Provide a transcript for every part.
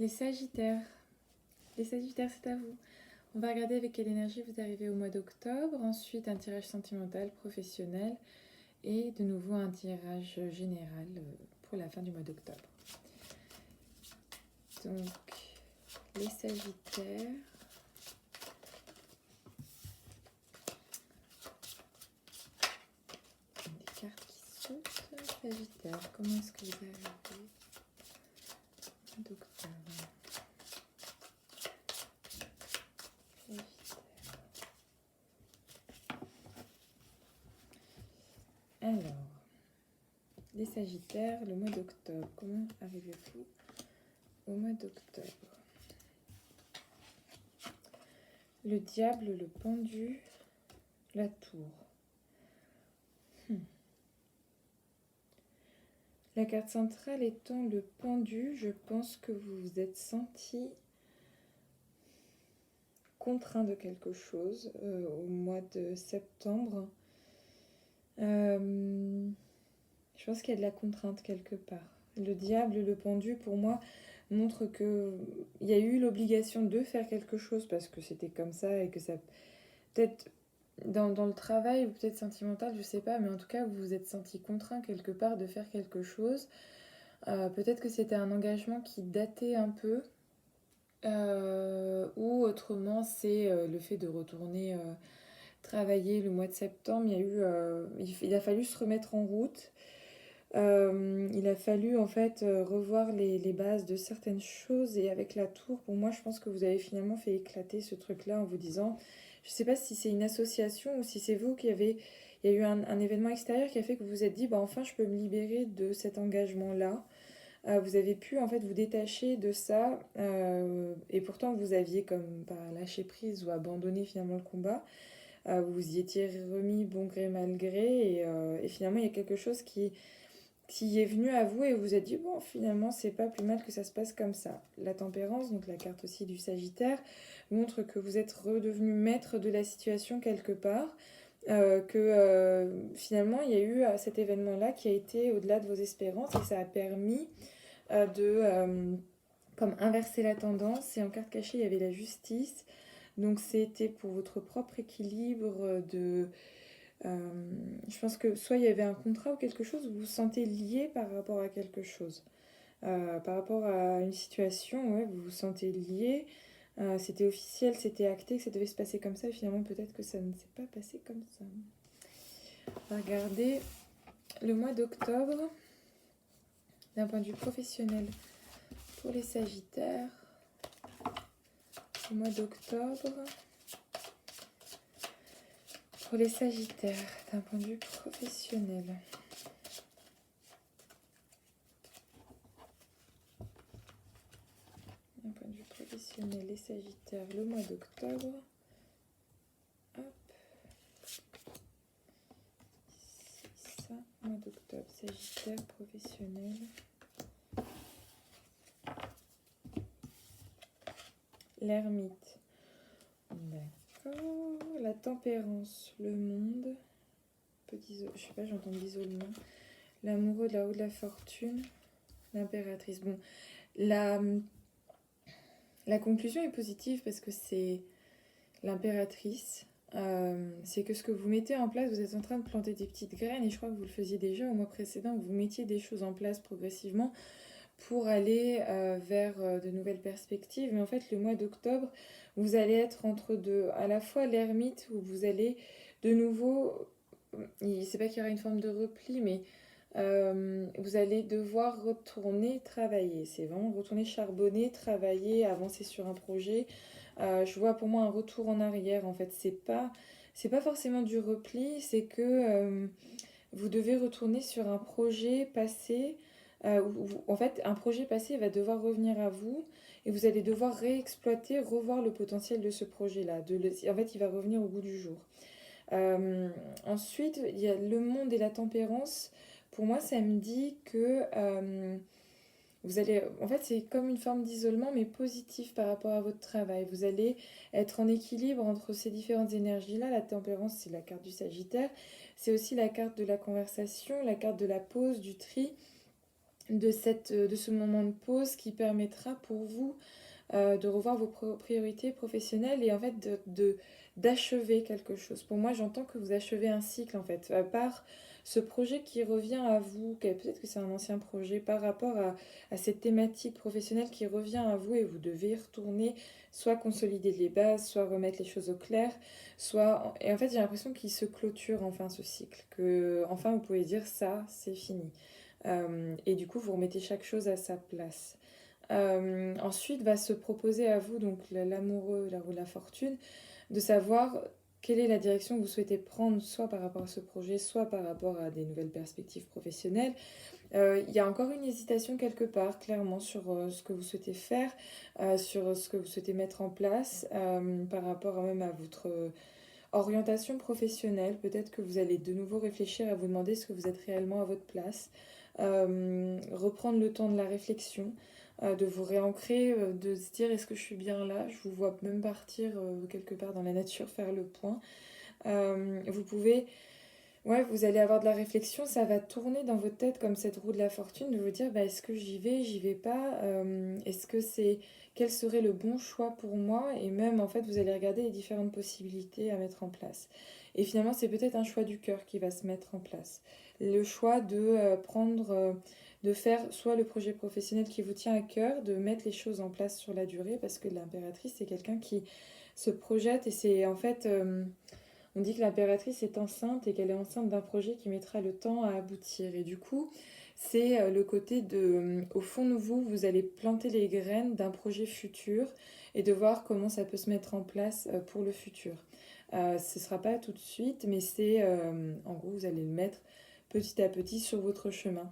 Les Sagittaires. Les Sagittaires, c'est à vous. On va regarder avec quelle énergie vous arrivez au mois d'octobre. Ensuite, un tirage sentimental, professionnel. Et de nouveau, un tirage général pour la fin du mois d'octobre. Donc, les Sagittaires. Des cartes qui sautent. Sagittaire, comment est-ce que vous arrivez au mois d'octobre? Alors, les Sagittaires, le mois d'octobre. Comment arrivez-vous au mois d'octobre? Le diable, le pendu, la tour. La carte centrale étant le pendu, je pense que vous vous êtes senti contraint de quelque chose au mois de septembre. Je pense qu'il y a de la contrainte quelque part. Le diable, le pendu, pour moi, montre qu'il y a eu l'obligation de faire quelque chose parce que c'était comme ça et que ça... Peut-être dans le travail ou peut-être sentimental, je sais pas, mais en tout cas, vous vous êtes senti contraint quelque part de faire quelque chose. Peut-être que c'était un engagement qui datait un peu. Ou autrement, c'est le fait de retourner travailler le mois de septembre. Il a fallu se remettre en route. Il a fallu en fait revoir les bases de certaines choses. Et avec la tour, pour moi, je pense que vous avez finalement fait éclater ce truc-là en vous disant, je sais pas si c'est une association ou si c'est vous qui avez... Il y a eu un événement extérieur qui a fait que vous vous êtes dit, bah, enfin, je peux me libérer de cet engagement-là. Vous avez pu en fait vous détacher de ça et pourtant vous aviez comme pas lâché prise ou abandonné finalement le combat. Vous y étiez remis bon gré mal gré et finalement il y a quelque chose qui est venu à vous et vous vous êtes dit bon finalement c'est pas plus mal que ça se passe comme ça. La tempérance, donc la carte aussi du Sagittaire, montre que vous êtes redevenu maître de la situation quelque part. Finalement il y a eu cet événement-là qui a été au-delà de vos espérances et ça a permis comme inverser la tendance. Et en carte cachée, il y avait la justice. Donc c'était pour votre propre équilibre je pense que soit il y avait un contrat ou quelque chose où vous vous sentez lié par rapport à quelque chose. Par rapport à une situation, ouais, vous vous sentez lié. C'était officiel, c'était acté que ça devait se passer comme ça. Et finalement, peut-être que ça ne s'est pas passé comme ça. On va regarder le mois d'octobre d'un point de vue professionnel. Pour les Sagittaires, le mois d'octobre. Pour les Sagittaires, d'un point de vue professionnel. D'un point de vue professionnel, les Sagittaires, le mois d'octobre. Hop. C'est ça, mois d'octobre, Sagittaire, professionnel. L'ermite. D'accord. La tempérance, le monde. Je sais pas, j'entends l'isolement. L'amoureux de la haut de la fortune. L'impératrice. Bon, la conclusion est positive parce que c'est l'impératrice. C'est que ce que vous mettez en place, vous êtes en train de planter des petites graines et je crois que vous le faisiez déjà au mois précédent, vous mettiez des choses en place progressivement pour aller vers de nouvelles perspectives. Mais en fait, le mois d'octobre, vous allez être entre deux. À la fois l'ermite, où vous allez de nouveau... C'est pas qu'il y aura une forme de repli, mais vous allez devoir retourner travailler. C'est vraiment retourner charbonner, travailler, avancer sur un projet. Je vois pour moi un retour en arrière. En fait, c'est pas forcément du repli, c'est que vous devez retourner sur un projet passé. En fait, un projet passé va devoir revenir à vous et vous allez devoir réexploiter, revoir le potentiel de ce projet-là. En fait, il va revenir au goût du jour. Ensuite, il y a le monde et la tempérance. Pour moi, ça me dit que vous allez... En fait, c'est comme une forme d'isolement, mais positif par rapport à votre travail. Vous allez être en équilibre entre ces différentes énergies-là. La tempérance, c'est la carte du Sagittaire. C'est aussi la carte de la conversation, la carte de la pause, du tri. de ce moment de pause qui permettra pour vous de revoir vos priorités professionnelles et en fait d'achever quelque chose. Pour moi, j'entends que vous achevez un cycle en fait, à part ce projet qui revient à vous, peut-être que c'est un ancien projet, par rapport à cette thématique professionnelle qui revient à vous et vous devez y retourner, soit consolider les bases, soit remettre les choses au clair, soit... Et en fait, j'ai l'impression qu'il se clôture enfin ce cycle, que enfin vous pouvez dire ça, c'est fini. Et du coup, vous remettez chaque chose à sa place. Ensuite, va se proposer à vous, donc l'amoureux, la roue de la fortune, de savoir quelle est la direction que vous souhaitez prendre, soit par rapport à ce projet, soit par rapport à des nouvelles perspectives professionnelles. Il y a encore une hésitation quelque part, clairement, sur ce que vous souhaitez faire, sur ce que vous souhaitez mettre en place, par rapport même à votre orientation professionnelle. Peut-être que vous allez de nouveau réfléchir à vous demander ce que vous êtes réellement à votre place. Reprendre le temps de la réflexion, de vous réancrer, de se dire est-ce que je suis bien là. Je vous vois même partir quelque part dans la nature faire le point. Vous pouvez, ouais, vous allez avoir de la réflexion, ça va tourner dans votre tête comme cette roue de la fortune, de vous dire bah, est-ce que j'y vais pas, est-ce que c'est, quel serait le bon choix pour moi, et même en fait vous allez regarder les différentes possibilités à mettre en place. Et finalement c'est peut-être un choix du cœur qui va se mettre en place. Le choix de de faire soit le projet professionnel qui vous tient à cœur, de mettre les choses en place sur la durée, parce que l'impératrice c'est quelqu'un qui se projette et c'est en fait... on dit que l'impératrice est enceinte et qu'elle est enceinte d'un projet qui mettra le temps à aboutir. Et du coup, c'est le côté de, au fond de vous, vous allez planter les graines d'un projet futur et de voir comment ça peut se mettre en place pour le futur. Ce ne sera pas tout de suite, mais c'est, en gros, vous allez le mettre petit à petit sur votre chemin.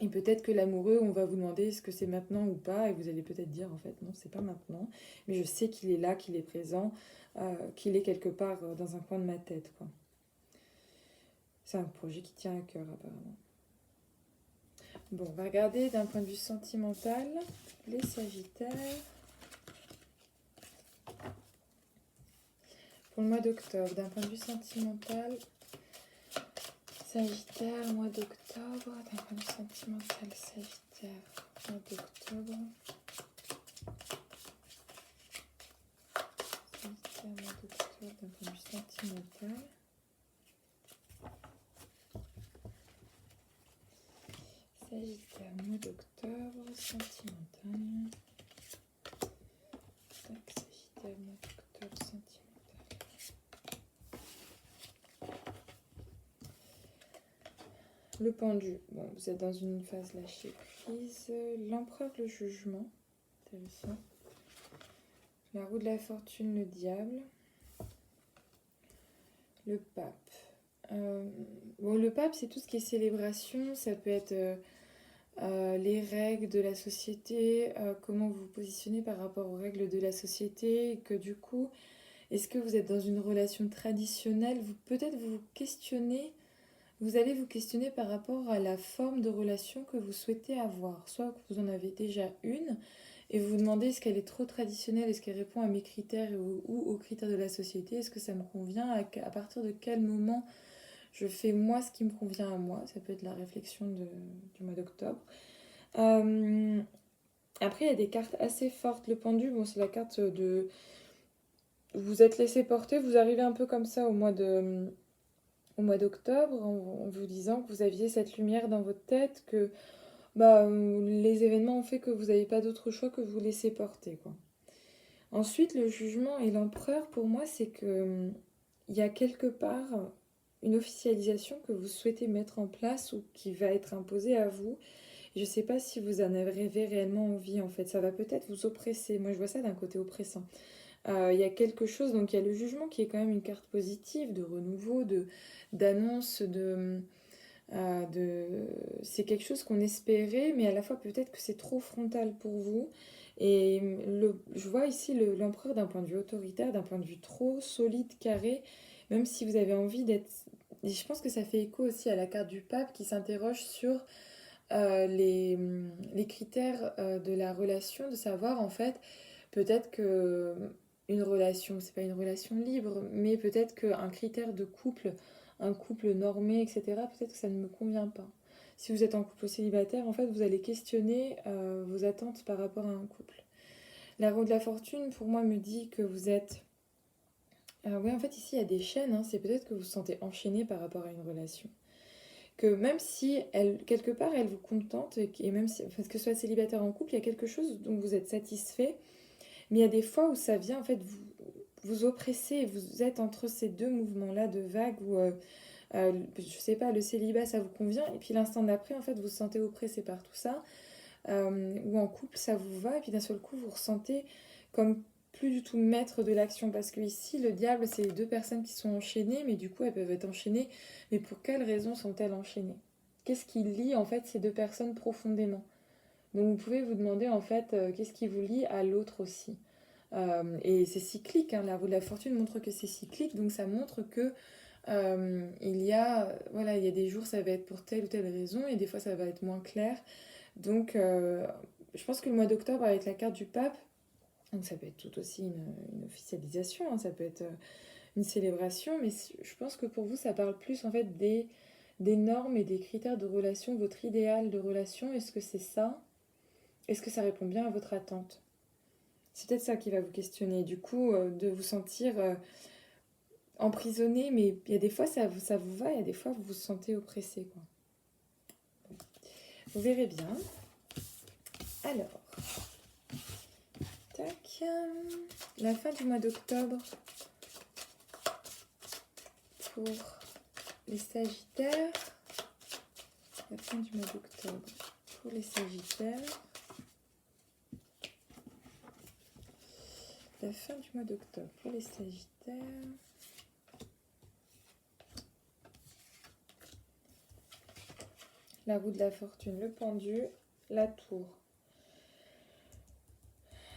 Et peut-être que l'amoureux, on va vous demander est-ce que c'est maintenant ou pas, et vous allez peut-être dire en fait non, c'est pas maintenant, mais je sais qu'il est là, qu'il est présent, qu'il est quelque part dans un coin de ma tête, quoi. C'est un projet qui tient à cœur apparemment. Bon, on va regarder d'un point de vue sentimental les Sagittaires pour le mois d'octobre. D'un point de vue sentimental, Sagittaire, mois d'octobre. D'un point de vue sentimental, Sagittaire, mois d'octobre. Sagittaire, mois d'octobre, d'un point de vue sentimental. Sagittaire, mois d'octobre, sentimental. Sagittaire, mois d'octobre, sentimental. Le pendu, bon, vous êtes dans une phase lâcher prise. L'empereur, le jugement, intéressant. La roue de la fortune, le diable. Le pape. Bon, le pape, c'est tout ce qui est célébration. Ça peut être les règles de la société, comment vous vous positionnez par rapport aux règles de la société. Et que du coup, est-ce que vous êtes dans une relation traditionnelle? Peut-être vous questionnez. Vous allez vous questionner par rapport à la forme de relation que vous souhaitez avoir. Soit que vous en avez déjà une et vous vous demandez est-ce qu'elle est trop traditionnelle, est-ce qu'elle répond à mes critères ou aux critères de la société, est-ce que ça me convient, à partir de quel moment je fais moi ce qui me convient à moi. Ça peut être la réflexion du mois d'octobre. Après, il y a des cartes assez fortes. Le pendu, bon, c'est la carte de... Vous êtes laissé porter, vous arrivez un peu comme ça au mois d'octobre, en vous disant que vous aviez cette lumière dans votre tête, que bah, les événements ont fait que vous n'avez pas d'autre choix que vous laisser porter, quoi. Ensuite, le jugement et l'empereur, pour moi, c'est que il y a quelque part une officialisation que vous souhaitez mettre en place ou qui va être imposée à vous. Et je ne sais pas si vous en avez réellement envie, en fait. Ça va peut-être vous oppresser. Moi, je vois ça d'un côté oppressant. Il y a quelque chose, donc il y a le jugement qui est quand même une carte positive, de renouveau, d'annonce, de... c'est quelque chose qu'on espérait, mais à la fois peut-être que c'est trop frontal pour vous. Et je vois ici l'empereur d'un point de vue autoritaire, d'un point de vue trop solide, carré, même si vous avez envie d'être... Et je pense que ça fait écho aussi à la carte du pape qui s'interroge sur les critères de la relation, de savoir en fait, peut-être que une relation, c'est pas une relation libre, mais peut-être qu'un critère de couple, un couple normé, etc., peut-être que ça ne me convient pas. Si vous êtes en couple ou célibataire, en fait, vous allez questionner vos attentes par rapport à un couple. La roue de la fortune, pour moi, me dit que vous êtes... oui, en fait, ici, il y a des chaînes. Hein, c'est peut-être que vous vous sentez enchaîné par rapport à une relation. Que même si, elle, quelque part, elle vous contente, et même si, parce que ce soit célibataire en couple, il y a quelque chose dont vous êtes satisfait. Mais il y a des fois où ça vient, en fait, vous oppresser. Vous êtes entre ces deux mouvements-là de vague où... je sais pas, le célibat ça vous convient, et puis l'instant d'après, en fait, vous vous sentez oppressé par tout ça, ou en couple ça vous va, et puis d'un seul coup, vous ressentez comme plus du tout maître de l'action, parce que ici, le diable, c'est les deux personnes qui sont enchaînées, mais du coup, elles peuvent être enchaînées, mais pour quelles raisons sont-elles enchaînées? Qu'est-ce qui lie, en fait, ces deux personnes profondément? Donc, vous pouvez vous demander, en fait, qu'est-ce qui vous lie à l'autre aussi? Et c'est cyclique, hein, la roue de la fortune montre que c'est cyclique, donc ça montre que voilà, il y a des jours ça va être pour telle ou telle raison et des fois ça va être moins clair. Donc je pense que le mois d'octobre avec la carte du pape, donc ça peut être tout aussi une officialisation, hein, ça peut être une célébration, mais je pense que pour vous ça parle plus en fait des normes et des critères de relation, votre idéal de relation, est-ce que c'est ça? Est-ce que ça répond bien à votre attente? C'est peut-être ça qui va vous questionner. Du coup, de vous sentir emprisonné, mais il y a des fois ça vous va, il y a des fois vous vous sentez oppressé, quoi. Vous verrez bien. Alors, tac, la fin du mois d'octobre pour les Sagittaires. La fin du mois d'octobre pour les Sagittaires. La fin du mois d'octobre pour les Sagittaires. La roue de la fortune, le pendu, la tour.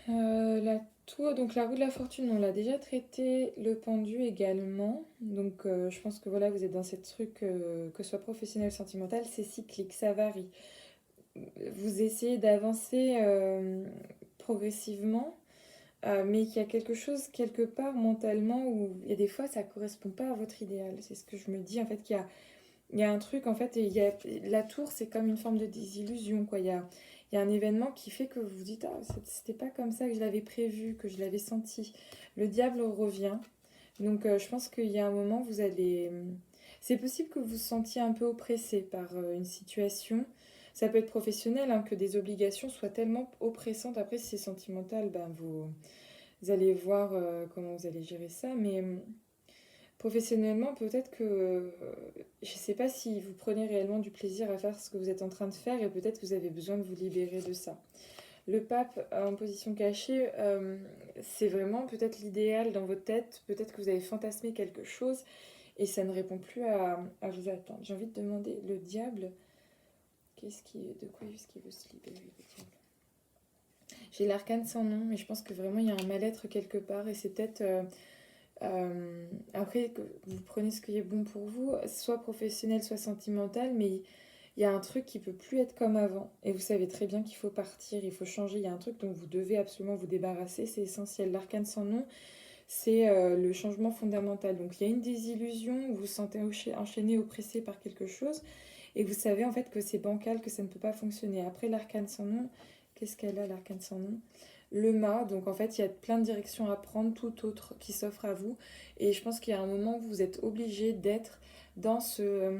La tour, donc la roue de la fortune, on l'a déjà traité, le pendu également. Donc je pense que voilà, vous êtes dans cette truc, que ce soit professionnel ou sentimental, c'est cyclique, ça varie. Vous essayez d'avancer progressivement, mais qu'il y a quelque chose quelque part mentalement où il y a des fois ça ne correspond pas à votre idéal. C'est ce que je me dis en fait, il y a un truc en fait, et la tour c'est comme une forme de désillusion, quoi. Il y a un événement qui fait que vous vous dites ah, c'était pas comme ça que je l'avais prévu, que je l'avais senti. Le diable revient. Donc je pense qu'il y a un moment vous allez... C'est possible que vous vous sentiez un peu oppressé par une situation. Ça peut être professionnel, hein, que des obligations soient tellement oppressantes. Après, si c'est sentimental, ben, vous allez voir comment vous allez gérer ça. Mais professionnellement, peut-être que... je ne sais pas si vous prenez réellement du plaisir à faire ce que vous êtes en train de faire et peut-être que vous avez besoin de vous libérer de ça. Le pape en position cachée, c'est vraiment peut-être l'idéal dans votre tête. Peut-être que vous avez fantasmé quelque chose et ça ne répond plus à vos attentes. J'ai envie de demander, le diable, de quoi est-ce qu'il veut se libérer, le diable? J'ai l'arcane sans nom, mais je pense que vraiment il y a un mal-être quelque part et c'est peut-être... après, que vous prenez ce qui est bon pour vous, soit professionnel, soit sentimental, mais il y a un truc qui peut plus être comme avant. Et vous savez très bien qu'il faut partir, il faut changer. Il y a un truc dont vous devez absolument vous débarrasser, c'est essentiel. L'arcane sans nom, c'est le changement fondamental. Donc il y a une désillusion, vous vous sentez enchaîné, oppressé par quelque chose, et vous savez en fait que c'est bancal, que ça ne peut pas fonctionner. Après l'arcane sans nom, qu'est-ce qu'elle a, l'arcane sans nom? Le mât, donc en fait il y a plein de directions à prendre, tout autre qui s'offre à vous. Et je pense qu'il y a un moment où vous êtes obligé d'être dans ce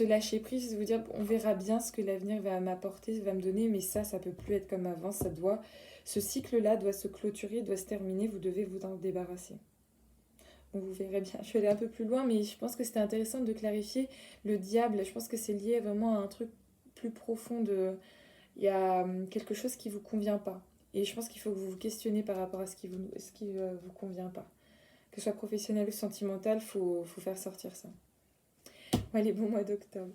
lâcher prise, vous dire on verra bien ce que l'avenir va m'apporter, va me donner, mais ça peut plus être comme avant, ce cycle-là doit se clôturer, doit se terminer, vous devez vous en débarrasser. Bon, vous verrez bien, je suis allée un peu plus loin, mais je pense que c'était intéressant de clarifier le diable, je pense que c'est lié vraiment à un truc plus profond il y a quelque chose qui vous convient pas. Et je pense qu'il faut que vous vous questionnez par rapport à ce qui vous convient pas. Que ce soit professionnel ou sentimental, faut faire sortir ça. Allez, bon mois d'octobre.